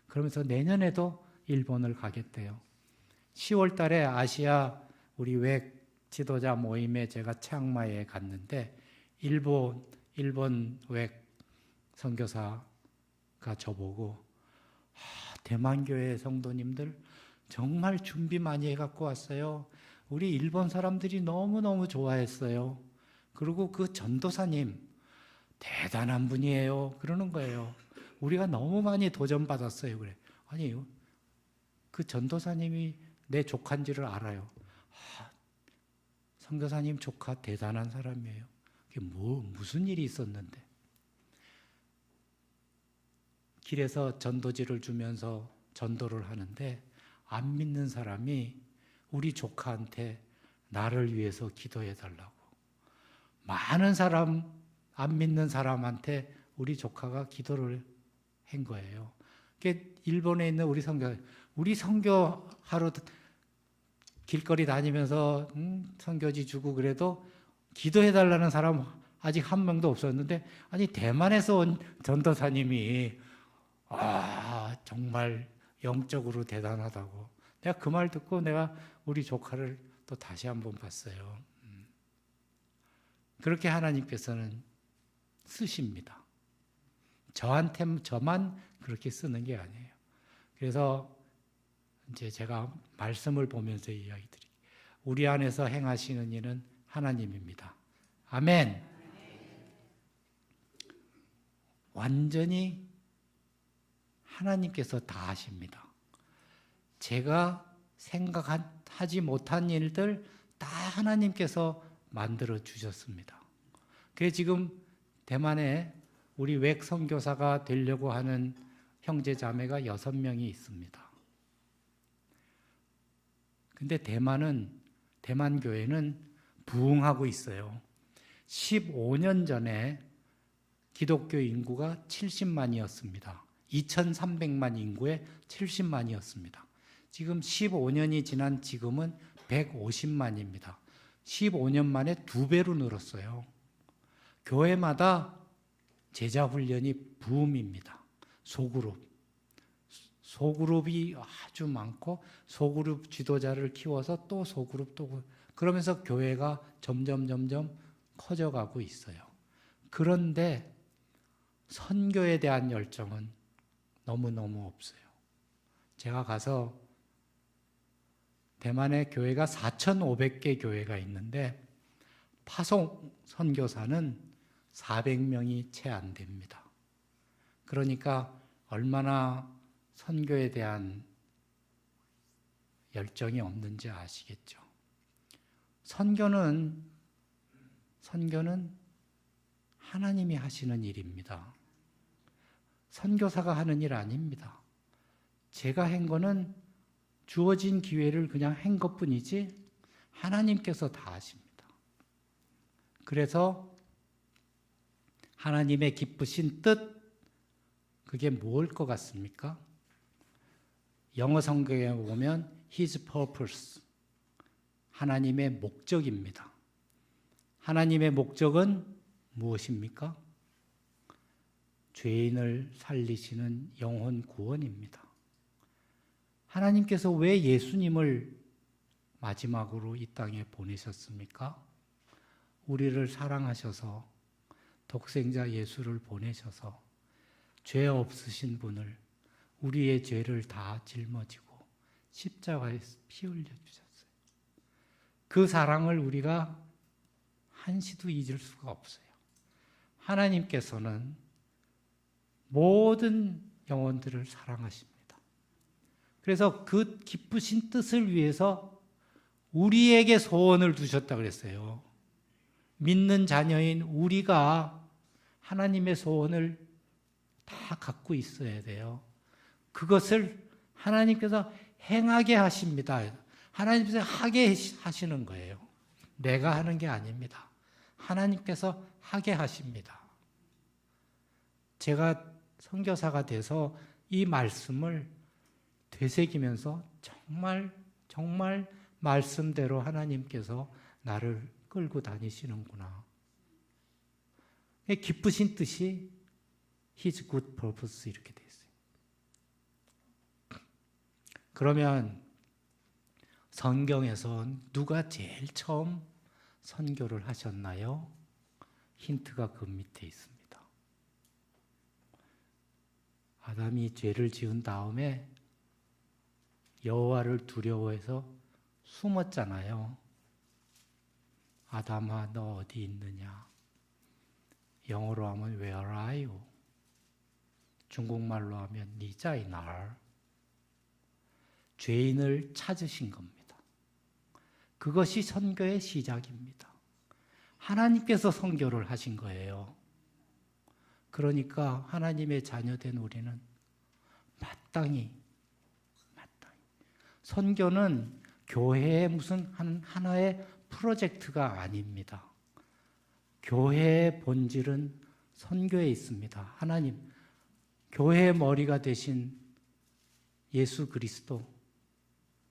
그러면서 내년에도 일본을 가겠대요. 10월 달에 아시아 우리 웩 지도자 모임에 제가 치앙마이에 갔는데 일본 웩 선교사가 저보고 대만교회 성도님들 정말 준비 많이 해갖고 왔어요. 우리 일본 사람들이 너무너무 좋아했어요. 그리고 그 전도사님 대단한 분이에요. 그러는 거예요. 우리가 너무 많이 도전받았어요. 그래. 아니, 그 전도사님이 내 조카인지를 알아요. 선교사님 조카 대단한 사람이에요. 그게 무슨 일이 있었는데. 길에서 전도지를 주면서 전도를 하는데 안 믿는 사람이 우리 조카한테 나를 위해서 기도해 달라고. 많은 사람, 안 믿는 사람한테 우리 조카가 기도를 한 거예요. 일본에 있는 우리 선교하러 길거리 다니면서 선교지 주고 그래도 기도해 달라는 사람 아직 한 명도 없었는데, 아니 대만에서 온 전도사님이 정말 영적으로 대단하다고. 내가 그 말 듣고 내가 우리 조카를 또 다시 한번 봤어요. 그렇게 하나님께서는 쓰십니다. 저만 그렇게 쓰는 게 아니에요. 그래서 이제 제가 말씀을 보면서 이야기 드릴게요. 우리 안에서 행하시는 일은 하나님입니다. 아멘. 완전히 하나님께서 다 하십니다. 제가 생각하지 못한 일들 다 하나님께서 만들어 주셨습니다. 그래서 지금 대만에 우리 웩 선교사가 되려고 하는 형제 자매가 6명이 있습니다. 근데 대만 교회는 부흥하고 있어요. 15년 전에 기독교 인구가 70만이었습니다. 2300만 인구에 70만이었습니다. 지금 15년이 지난 지금은 150만입니다. 15년 만에 2배로 늘었어요. 교회마다 제자 훈련이 붐입니다. 소그룹이 아주 많고 소그룹 지도자를 키워서 또 소그룹 그러면서 교회가 점점 커져가고 있어요. 그런데 선교에 대한 열정은 너무너무 없어요. 제가 가서 대만에 교회가 4,500개 교회가 있는데 파송 선교사는 400명이 채 안 됩니다. 그러니까 얼마나 선교에 대한 열정이 없는지 아시겠죠? 선교는 하나님이 하시는 일입니다. 선교사가 하는 일 아닙니다. 제가 한 거는 주어진 기회를 그냥 한 것뿐이지 하나님께서 다 하십니다. 그래서 하나님의 기쁘신 뜻, 그게 뭘 것 같습니까? 영어 성경에 보면 His purpose, 하나님의 목적입니다. 하나님의 목적은 무엇입니까? 죄인을 살리시는 영혼 구원입니다. 하나님께서 왜 예수님을 마지막으로 이 땅에 보내셨습니까? 우리를 사랑하셔서 독생자 예수를 보내셔서 죄 없으신 분을, 우리의 죄를 다 짊어지고 십자가에 피 흘려 주셨어요. 그 사랑을 우리가 한시도 잊을 수가 없어요. 하나님께서는 모든 영혼들을 사랑하십니다. 그래서 그 기쁘신 뜻을 위해서 우리에게 소원을 두셨다 그랬어요. 믿는 자녀인 우리가 하나님의 소원을 다 갖고 있어야 돼요. 그것을 하나님께서 행하게 하십니다. 하나님께서 하게 하시는 거예요. 내가 하는 게 아닙니다. 하나님께서 하게 하십니다. 제가 선교사가 돼서 이 말씀을 되새기면서 정말 말씀대로 하나님께서 나를 끌고 다니시는구나. 기쁘신 뜻이 His good purpose 이렇게 되어 있어요. 그러면 성경에서 누가 제일 처음 선교를 하셨나요? 힌트가 그 밑에 있습니다. 아담이 죄를 지은 다음에 여호와를 두려워해서 숨었잖아요. 아담아, 너 어디 있느냐? 영어로 하면 Where are you? 중국말로 하면 니자이날. 죄인을 찾으신 겁니다. 그것이 선교의 시작입니다. 하나님께서 선교를 하신 거예요. 그러니까 하나님의 자녀된 우리는 마땅히 선교는 교회의 무슨 하나의 프로젝트가 아닙니다. 교회의 본질은 선교에 있습니다. 하나님, 교회의 머리가 되신 예수 그리스도,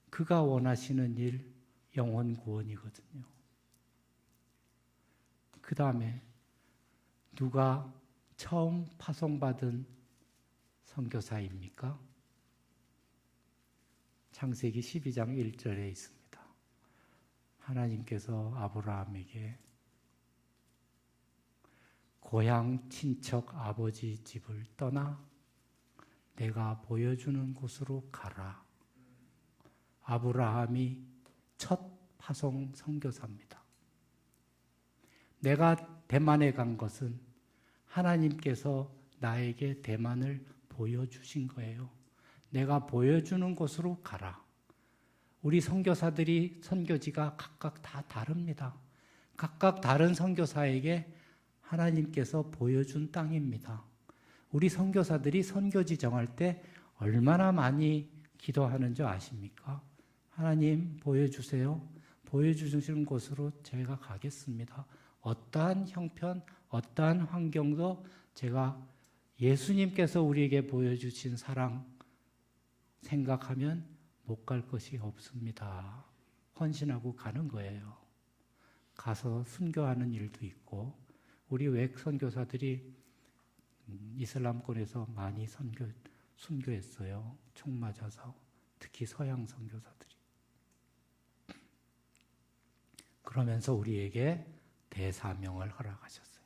그가 원하시는 일, 영혼 구원이거든요. 그 다음에 누가 처음 파송받은 선교사입니까? 창세기 12장 1절에 있습니다. 하나님께서 아브라함에게 고향 친척 아버지 집을 떠나 내가 보여주는 곳으로 가라. 아브라함이 첫 파송 선교사입니다. 내가 대만에 간 것은 하나님께서 나에게 대만을 보여주신 거예요. 내가 보여주는 곳으로 가라. 우리 선교사들이 선교지가 각각 다 다릅니다. 각각 다른 선교사에게 하나님께서 보여준 땅입니다. 우리 선교사들이 선교지 정할 때 얼마나 많이 기도하는 줄 아십니까? 하나님 보여주세요. 보여주시는 곳으로 제가 가겠습니다. 어떠한 형편, 어떠한 환경도 제가 예수님께서 우리에게 보여주신 사랑 생각하면 못 갈 것이 없습니다. 헌신하고 가는 거예요. 가서 순교하는 일도 있고, 우리 외국 선교사들이 이슬람권에서 많이 순교했어요. 총 맞아서. 특히 서양 선교사들이. 그러면서 우리에게 대사명을 허락하셨어요.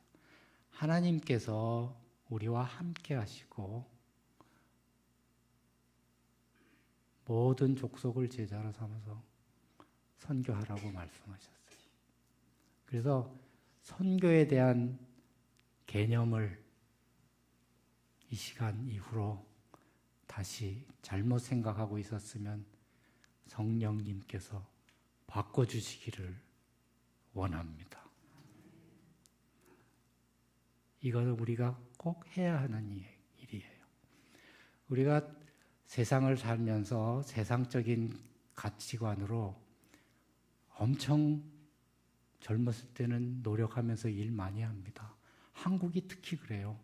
하나님께서 우리와 함께 하시고 모든 족속을 제자로 삼아서 선교하라고 말씀하셨어요. 그래서 선교에 대한 개념을 이 시간 이후로 다시 잘못 생각하고 있었으면 성령님께서 바꿔주시기를 원합니다. 이것은 우리가 꼭 해야 하는 일이에요. 우리가 세상을 살면서 세상적인 가치관으로 엄청 젊었을 때는 노력하면서 일 많이 합니다. 한국이 특히 그래요.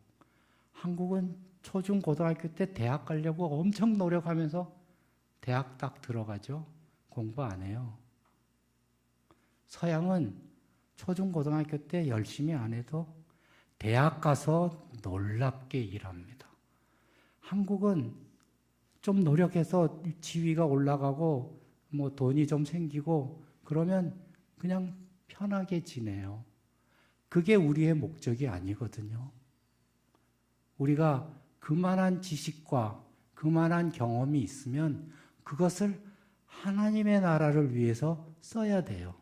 한국은 초중 고등학교 때 대학 가려고 엄청 노력하면서 대학 딱 들어가죠. 공부 안 해요. 서양은 초중 고등학교 때 열심히 안 해도 대학 가서 놀랍게 일합니다. 한국은 좀 노력해서 지위가 올라가고 뭐 돈이 좀 생기고 그러면 그냥 편하게 지내요. 그게 우리의 목적이 아니거든요. 우리가 그만한 지식과 그만한 경험이 있으면 그것을 하나님의 나라를 위해서 써야 돼요.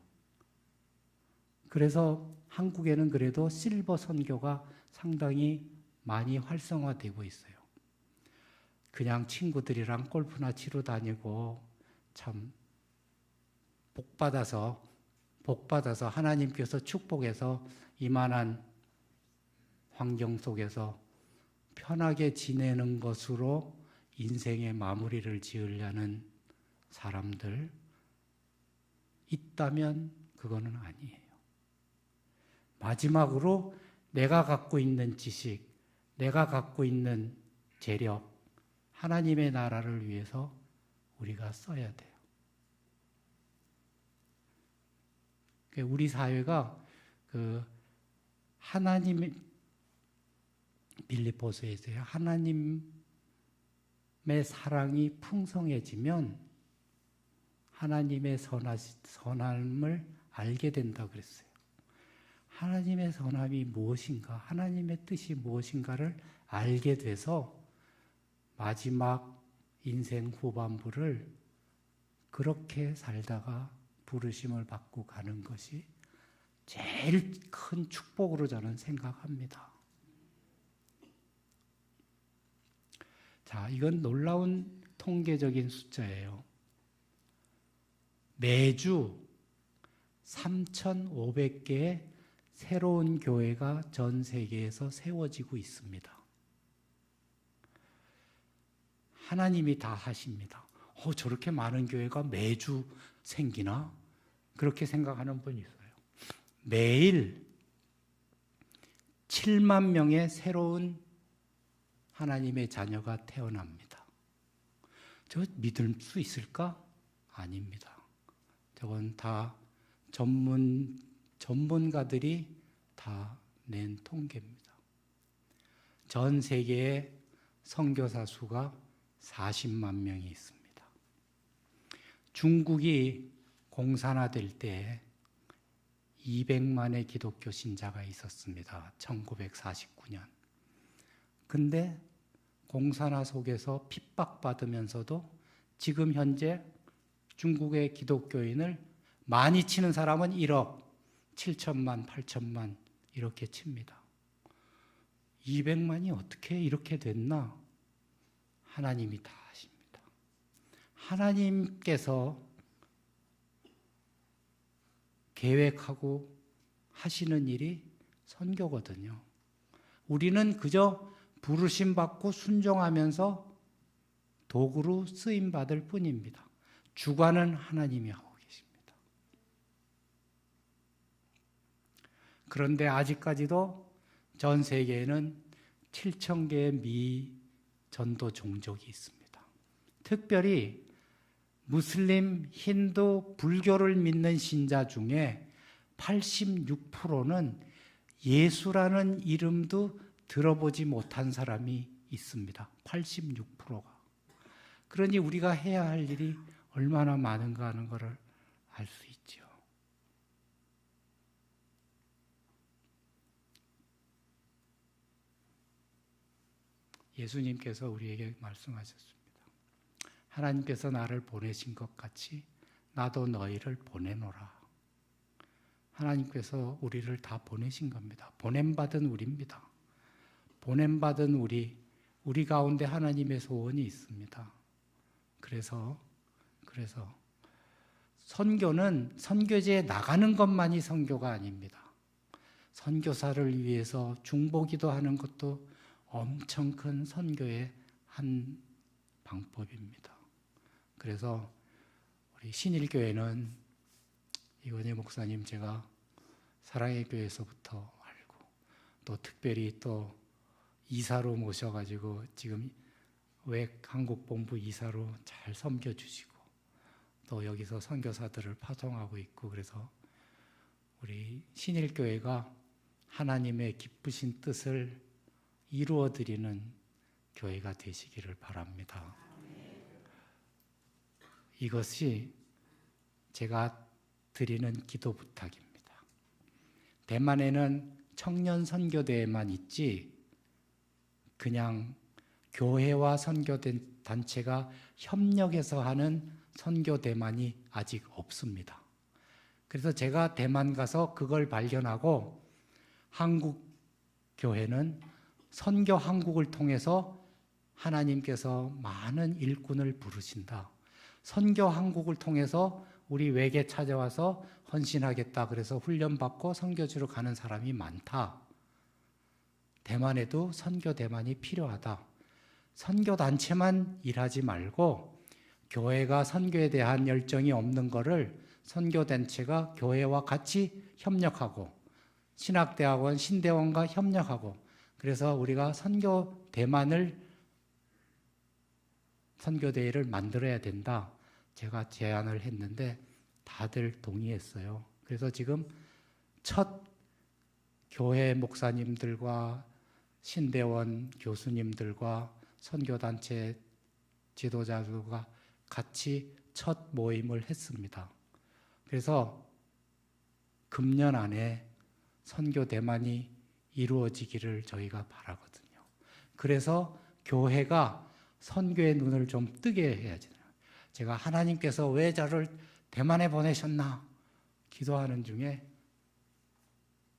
그래서 한국에는 그래도 실버 선교가 상당히 많이 활성화되고 있어요. 그냥 친구들이랑 골프나 치러 다니고 참 복받아서 하나님께서 축복해서 이만한 환경 속에서 편하게 지내는 것으로 인생의 마무리를 지으려는 사람들 있다면 그거는 아니에요. 마지막으로 내가 갖고 있는 지식, 내가 갖고 있는 재력, 하나님의 나라를 위해서 우리가 써야 돼요. 우리 사회가 하나님의 빌립보서에서요. 하나님의 사랑이 풍성해지면 하나님의 선함을 알게 된다 그랬어요. 하나님의 선함이 무엇인가, 하나님의 뜻이 무엇인가를 알게 돼서 마지막 인생 후반부를 그렇게 살다가 부르심을 받고 가는 것이 제일 큰 축복으로 저는 생각합니다. 자, 이건 놀라운 통계적인 숫자예요. 매주 3,500개의 새로운 교회가 전 세계에서 세워지고 있습니다. 하나님이 다 하십니다. 저렇게 많은 교회가 매주 생기나? 그렇게 생각하는 분이 있어요. 매일 7만 명의 새로운 하나님의 자녀가 태어납니다. 저 믿을 수 있을까? 아닙니다. 저건 다 전문가들이 다 낸 통계입니다. 전 세계에 선교사 수가 40만 명이 있습니다. 중국이 공산화될 때 200만의 기독교 신자가 있었습니다. 1949년. 근데 공산화 속에서 핍박받으면서도 지금 현재 중국의 기독교인을 많이 치는 사람은 1억 7천만, 8천만 이렇게 칩니다. 200만이 어떻게 이렇게 됐나? 하나님이 다 하십니다. 하나님께서 계획하고 하시는 일이 선교거든요. 우리는 그저 부르심 받고 순종하면서 도구로 쓰임 받을 뿐입니다. 주관은 하나님이 하고 계십니다. 그런데 아직까지도 전 세계에는 7,000개의 미전도 종족이 있습니다. 특별히 무슬림, 힌두, 불교를 믿는 신자 중에 86%는 예수라는 이름도 들어보지 못한 사람이 있습니다. 86%가. 그러니 우리가 해야 할 일이 얼마나 많은가 하는 것을 알 수 있죠. 예수님께서 우리에게 말씀하셨습니다. 하나님께서 나를 보내신 것 같이 나도 너희를 보내노라. 하나님께서 우리를 다 보내신 겁니다. 보냄받은 우리입니다. 보냄받은 우리 가운데 하나님의 소원이 있습니다. 그래서 선교는 선교지에 나가는 것만이 선교가 아닙니다. 선교사를 위해서 중보기도 하는 것도 엄청 큰 선교의 한 방법입니다. 그래서 우리 신일교회는 이건희 목사님 제가 사랑의 교회에서부터 알고 또 특별히 또 이사로 모셔가지고 지금 외 한국본부 이사로 잘 섬겨주시고 또 여기서 선교사들을 파송하고 있고, 그래서 우리 신일교회가 하나님의 기쁘신 뜻을 이루어드리는 교회가 되시기를 바랍니다. 이것이 제가 드리는 기도 부탁입니다. 대만에는 청년 선교대회만 있지 그냥 교회와 선교단체가 협력해서 하는 선교대만이 아직 없습니다. 그래서 제가 대만 가서 그걸 발견하고 한국 교회는 선교 한국을 통해서 하나님께서 많은 일꾼을 부르신다. 선교 한국을 통해서 우리 외계 찾아와서 헌신하겠다. 그래서 훈련받고 선교지로 가는 사람이 많다. 대만에도 선교 대만이 필요하다. 선교 단체만 일하지 말고 교회가 선교에 대한 열정이 없는 것을 선교 단체가 교회와 같이 협력하고 신학대학원, 신대원과 협력하고, 그래서 우리가 선교 대만을 선교대회를 만들어야 된다. 제가 제안을 했는데 다들 동의했어요. 그래서 지금 첫 교회 목사님들과 신대원 교수님들과 선교단체 지도자들과 같이 첫 모임을 했습니다. 그래서 금년 안에 선교 대만이 이루어지기를 저희가 바라거든요. 그래서 교회가 선교의 눈을 좀 뜨게 해야지. 제가 하나님께서 왜 저를 대만에 보내셨나 기도하는 중에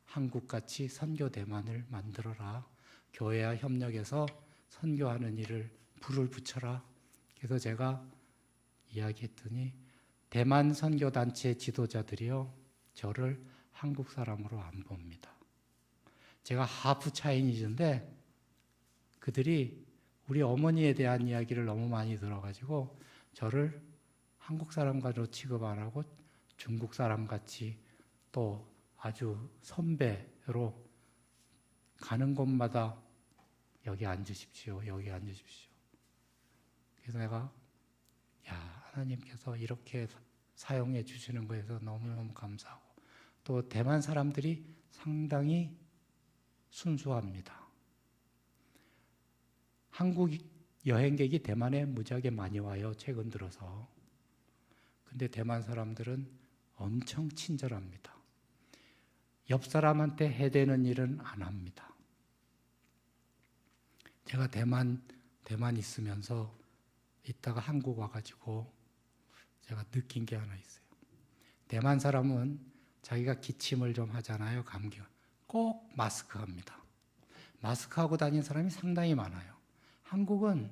한국같이 선교 대만을 만들어라. 교회와 협력해서 선교하는 일을 불을 붙여라. 그래서 제가 이야기했더니 대만 선교단체 지도자들이요, 저를 한국 사람으로 안 봅니다. 제가 하프 차이니즈인데 그들이 우리 어머니에 대한 이야기를 너무 많이 들어가지고 저를 한국 사람과도 취급 안 하고 중국 사람같이 또 아주 선배로 가는 곳마다 여기 앉으십시오. 여기 앉으십시오. 그래서 내가 하나님께서 이렇게 사용해 주시는 거에서 너무너무 감사하고, 또 대만 사람들이 상당히 순수합니다. 한국 여행객이 대만에 무지하게 많이 와요, 최근 들어서. 근데 대만 사람들은 엄청 친절합니다. 옆 사람한테 해대는 일은 안 합니다. 제가 대만 있으면서 이따가 한국 와가지고 제가 느낀 게 하나 있어요. 대만 사람은 자기가 기침을 좀 하잖아요, 감기. 꼭 마스크 합니다. 마스크 하고 다니는 사람이 상당히 많아요. 한국은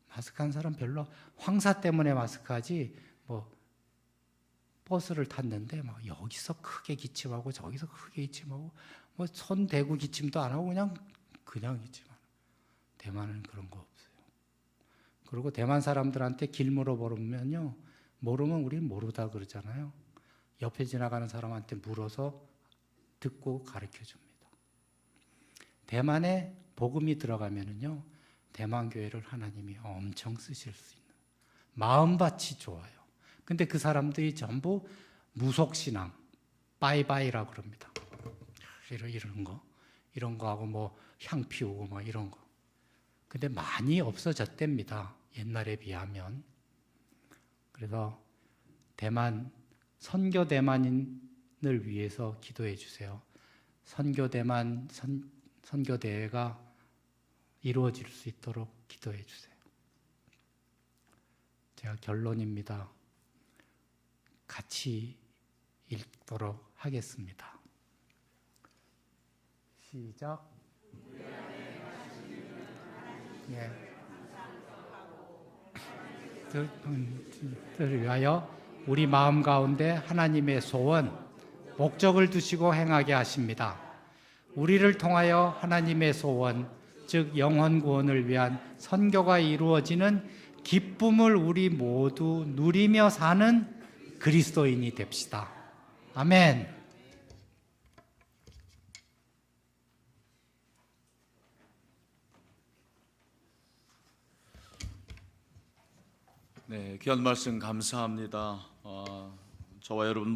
마스크 한 사람 별로, 황사 때문에 마스크 하지, 버스를 탔는데 막 여기서 크게 기침하고 저기서 크게 기침하고 손 대고 기침도 안 하고 그냥 기침하는. 대만은 그런 거 없어요. 그리고 대만 사람들한테 길 물어보면요, 모르면 우린 모르다 그러잖아요. 옆에 지나가는 사람한테 물어서 듣고 가르쳐 줍니다. 대만에 복음이 들어가면은요, 대만 교회를 하나님이 엄청 쓰실 수 있는, 마음밭이 좋아요. 근데 그 사람들이 전부 무속신앙, 빠이빠이라고 그럽니다. 이런 거 하고 향 피우고 이런 거. 근데 많이 없어졌답니다, 옛날에 비하면. 그래서 선교 대만인을 위해서 기도해 주세요. 선교 대만 선교대회가 이루어질 수 있도록 기도해 주세요. 제가 결론입니다. 같이 읽도록 하겠습니다. 시작. 를 위하여 우리 마음 가운데 하나님의 소원, 목적을 두시고 행하게 하십니다. 우리를 통하여 하나님의 소원, 즉 영혼 구원을 위한 선교가 이루어지는 기쁨을 우리 모두 누리며 사는 그리스도인이 됩시다. 아멘. 귀한 말씀 감사합니다. 저와 여러분